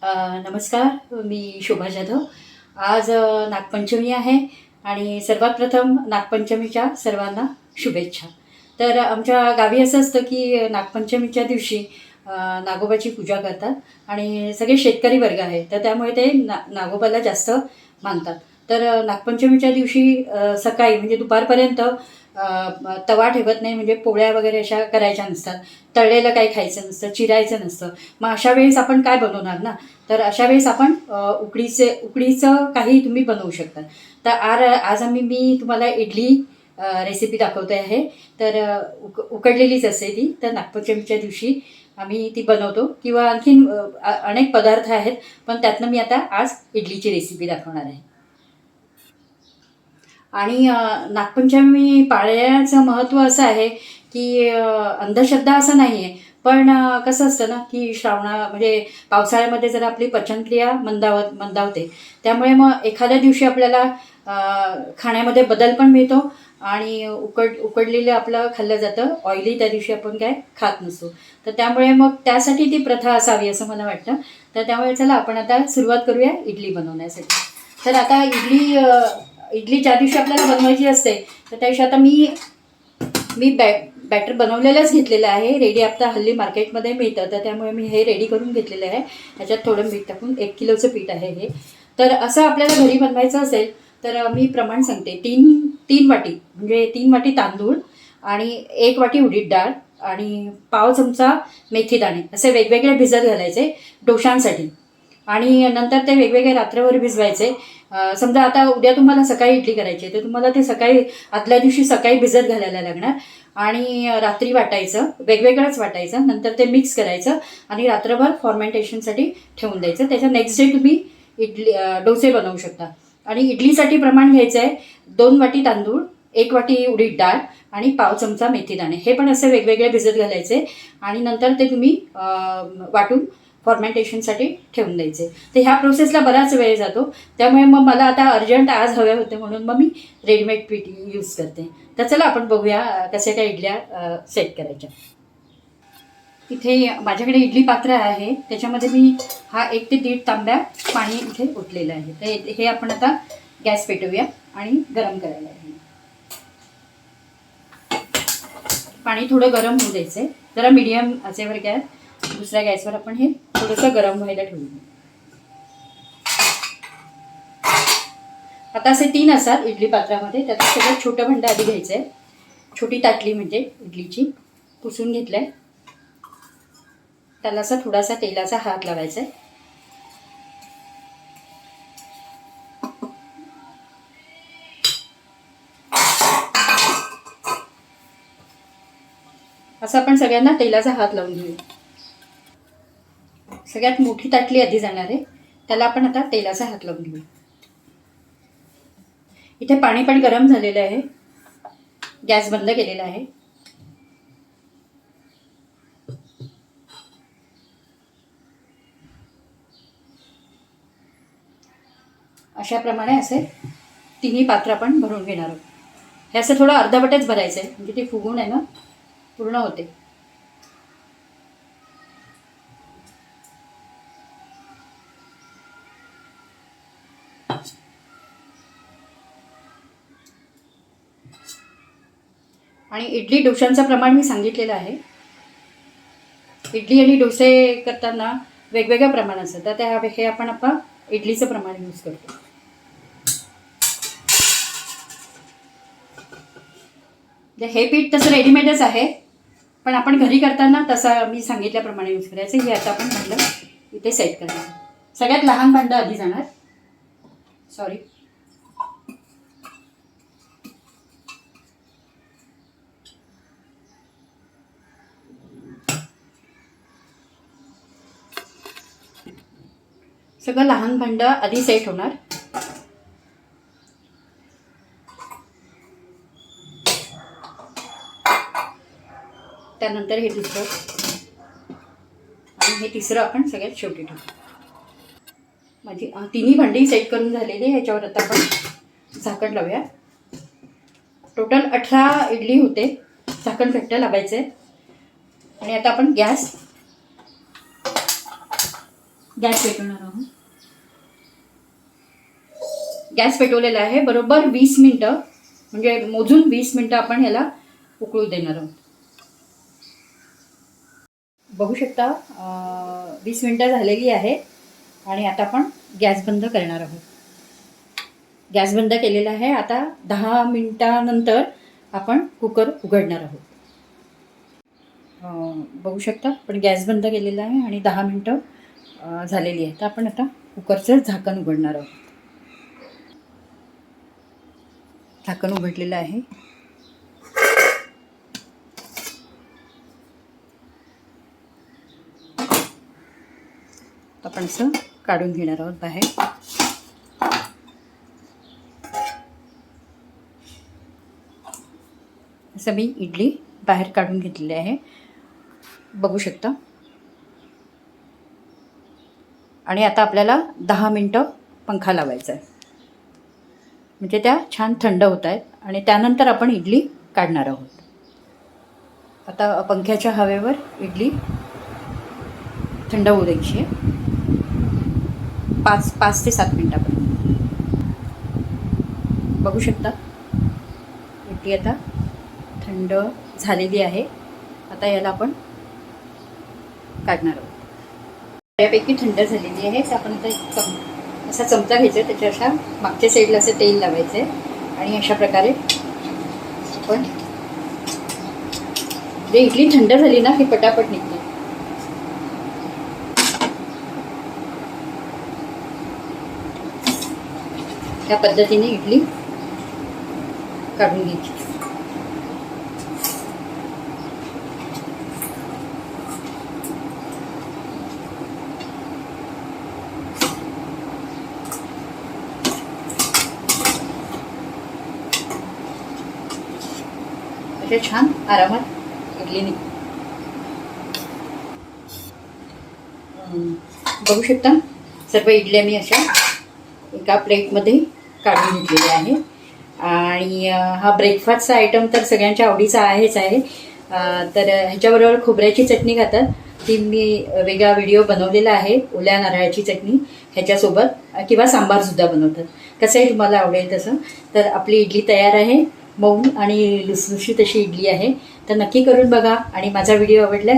नमस्कार, मी शोभा जाधव. आज नागपंचमी आहे आणि सर्वात प्रथम नागपंचमीच्या सर्वांना शुभेच्छा. तर आमच्या गावी असं असतं की नागपंचमीच्या दिवशी नागोबाची पूजा करतात आणि सगळे शेतकरी वर्ग आहे, तर त्यामुळे ते नागोबाला जास्त मानतात. तर नागपंचमीच्या दिवशी सकाळी म्हणजे दुपारपर्यंत तवा ठेवत नाही, म्हणजे पोळ्या वगैरे अशा करायच्या नसतात. तळलेलं काही खायचं नसतं, चिरायचं नसतं. मग अशा वेळेस आपण काय बनवणार ना, तर अशा वेळेस आपण उकडीचं काही तुम्ही बनवू शकता. तर आज मी तुम्हाला इडली रेसिपी दाखवते आहे. तर उकडलेलीच असते ती. तर नागपंचमीच्या दिवशी आम्ही ती बनवतो किंवा आणखीन अनेक पदार्थ आहेत, पण त्यातनं मी आता आज इडलीची रेसिपी दाखवणार आहे. आणि नागपंचमी पाळण्याचं महत्त्व असं आहे की अंधश्रद्धा असं नाही आहे. पण कसं असतं ना की म्हणजे पावसाळ्यामध्ये जर आपली पचनक्रिया मंदावते, त्यामुळे मग एखाद्या दिवशी आपल्याला खाण्यामध्ये बदल पण मिळतो आणि उकडलेलं आपलं खाल्लं जातं. ऑइली त्या दिवशी आपण काय खात नसतो. तर त्यामुळे मग त्यासाठी ती प्रथा असावी असं मला वाटतं. तर त्यामुळे चला आपण आता सुरुवात करूया इडली बनवण्यासाठी. तर आता इडली ज्या दिवशी आपल्याला बनवायची असते, तर त्या दिवशी आता मी मी बॅटर बनवलेलंच घेतलेलं आहे. रेडी आता हल्ली मार्केटमध्ये मिळतं, तर त्यामुळे मी हे रेडी करून घेतलेलं आहे. ह्याच्यात थोडं मीठ टाकून 1 किलोचं पीठ आहे हे. तर असं आपल्याला घरी बनवायचं असेल तर मी प्रमाण सांगते. तीन वाटी म्हणजे 3 वाटी तांदूळ आणि 1 वाटी उडीद डाळ आणि पाव चमचा मेथी दाणे असे वेगवेगळे भिजत घालायचे डोशांसाठी. आणि नंतर ते वेगवेगळे रात्रभर भिजवायचे. समजा आता उद्या तुम्हाला सकाळी इडली करायची आहे, तर तुम्हाला ते आदल्या दिवशी सकाळी भिजत घालायला लागणार आणि रात्री वाटायचं, वेगवेगळंच वाटायचं. नंतर ते मिक्स करायचं आणि रात्रभर फॉर्मेंटेशनसाठी ठेवून द्यायचं. त्याच्या नेक्स्ट डे तुम्ही डोसे बनवू शकता. आणि इडलीसाठी प्रमाण घ्यायचं आहे 2 वाटी तांदूळ, 1 वाटी उडीद डाळ आणि पाव चमचा मेथी दाणे. हे पण असे वेगवेगळे भिजत घालायचे आणि नंतर ते तुम्ही वाटून फॉर्मेंटेशनसाठी ठेवून द्यायचे. तर ह्या प्रोसेसला बराच वेळ जातो. त्यामुळे मग मला आता अर्जंट आज हवे होते, म्हणून मग मी रेडीमेड पीठ यूज करते. तर चला आपण बघूया कशा काय इडल्या सेट करायच्या. इथे माझ्याकडे इडली पात्र आहे. त्याच्यामध्ये मी हा 1 ते 1.5 तांब्या पाणी इथे ओतलेलं आहे. तर हे आपण आता गॅस पेटवूया आणि गरम करायला आहे. पाणी थोडं गरम होऊ द्यायचं आहे. जरा मीडियम आचेवर गॅस. दुसऱ्या गॅसवर आपण हे थोडंसं गरम व्हायला ठेवूया. आता असे 3 असतात इडली पात्रामध्ये. त्यात सगळ्यात छोटं भांडं आधी घ्यायचं आहे. छोटी ताटली म्हणजे इडलीची पुसून घेतलंय. त्याला असा थोडासा तेलाचा हात लावायचा आहे. असं आपण सगळ्यांना तेलाचा हात लावून घेऊया. सगळ्यात मोठी ताटली आधी जाणार आहे, त्याला आपण आता तेलाचा हात लावून घेऊया. इथे पाणी पण गरम झालेलं आहे. गॅस बंद केलेला आहे. अशाप्रमाणे असे तिन्ही पात्र आपण भरून घेणार आहोत. हे असं थोडं अर्धवटच भरायचं आहे, म्हणजे ते फुगून आहे ना पूर्ण होते. आणि इडली डोशांचं प्रमाण मी सांगितलेलं आहे. इडली आणि डोसे करताना वेगवेगळ्या प्रमाण असतं, तर हे आपण इडलीचं प्रमाण यूज करतो. हे पीठ तसं रेडीमेडच आहे, पण आपण घरी करताना तसं मी सांगितल्याप्रमाणे यूज करायचं. हे आता आपण भांडं इथे सेट करायचं. सगळ्यात लहान भांडं आधी जाणार. सॉरी, सगळं लहान भांडं आधी सेट होणार. त्यानंतर हे दुसरं आणि हे तिसरं आपण सगळ्यात शेवटी ठेवू. माझी तिन्ही भांडी सेट करून झालेली. ह्याच्यावर आता आपण झाकण लावूया. टोटल 18 इडली होते. झाकण घट्ट लावायचे आणि आता आपण गॅस गॅस पेटवणार आहोत. गॅस पेटवलेला आहे. बरोबर 20 मिनटं, म्हणजे मोजून 20 मिनटं आपण ह्याला उकळू देणार आहोत. बघू शकता 20 मिनटं झालेली आहे आणि आता आपण गॅस बंद करणार आहोत. गॅस बंद केलेला आहे. आता 10 मिनटानंतर आपण कुकर उघडणार आहोत. बघू शकता आपण गॅस बंद केलेला आहे आणि 10 मिनटं झालेली आहे. तर आपण आता कुकरचं झाकण उघडणार आहोत. झाकण उघडलेलं आहे. आपण असं काढून घेणार आहोत बाहेर. असं मी इडली बाहेर काढून घेतलेली आहे. बघू शकता. आणि आता आपल्याला 10 मिनटं पंखा लावायचा आहे, म्हणजे त्या छान थंड होत आहेत आणि त्यानंतर आपण इडली काढणार आहोत. आता पंख्याच्या हवेवर इडली थंड होऊ द्यायची आहे 5 ते 7 मिनटापर्यंत. बघू शकता इडली आता थंड झालेली आहे. आता याला आपण काढणार आहोत. बऱ्यापैकी थंड झालेली आहे. तर आपण आता असा चमचा घ्यायचा, त्याच्या अशा मागच्या साईडला असं तेल लावायचं आहे आणि अशा प्रकारे आपण जे इडली थंड झाली ना की पटापट निघते. या पद्धतीने इडली काढून घ्यायची. असे छान आरामात इडली निघते. बघू शकता सर्व इडल्या मी अशा एका प्लेटमध्ये काढून घेतलेले आहे. आणि हा ब्रेकफास्टचा आयटम तर सगळ्यांच्या आवडीचा आहेच आहे. तर ह्याच्याबरोबर खोबऱ्याची चटणी खातात, ती मी वेगळा व्हिडिओ बनवलेला आहे. ओल्या नारळाची चटणी ह्याच्यासोबत किंवा सांबारसुद्धा बनवतात. कसंही तुम्हाला आवडेल तसं. तर आपली इडली तयार आहे. मऊ आणि लुसलुशीत अशी इडली आहे. तर नक्की करून बघा आणि माझा व्हिडिओ आवडला